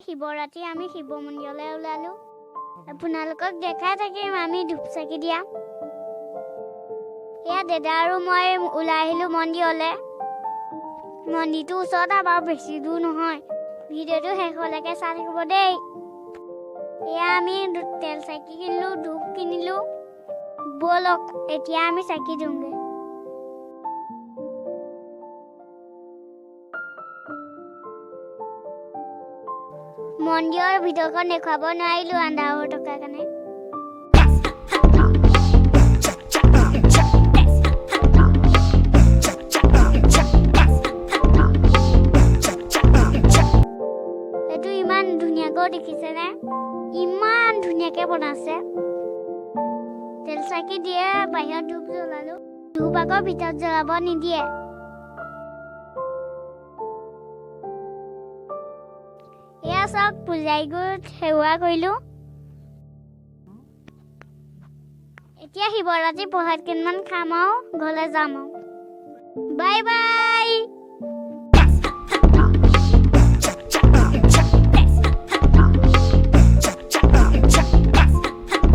শিৱৰাত্ৰি আমি শিৱ মন্দিৰলৈ ওলালো আপোনালোকক দেখাই থাকিম আমি ধূপ চাকি দিয়া এয়া দাদা আৰু মই ওলাই আহিলো মন্দিৰলৈ মন্দিৰটোৰ ওচৰত আমাৰ বেছি দূৰ নহয় ভিডিঅ'টো শেষলৈকে চাই থাকিব দেই এয়া আমি তেল চাকি কিনিলো ধূপ কিনিলো বলক এতিয়া আমি চাকি দিওঁগে মন্দিৰৰ ভিতৰখন দেখুৱাব নোৱাৰিলো আন্ধাৰ হৈ থকাৰ কাৰণে এইটো ইমান ধুনীয়াকৈ দেখিছেনে ইমান ধুনীয়াকৈ বনাইছে তেল চাকি দিয়ে বাহিৰত ধূপ জ্বলালো ধূপ আকৌ ভিতৰত জ্বলাব নিদিয়ে এয়া চব পূজাৰীবোৰ সেৱা কৰিলো এতিয়া শিৱৰাত্ৰি প্ৰসাদ কেইটামান খাম আৰু ঘৰলৈ যাম আৰু বাই বাই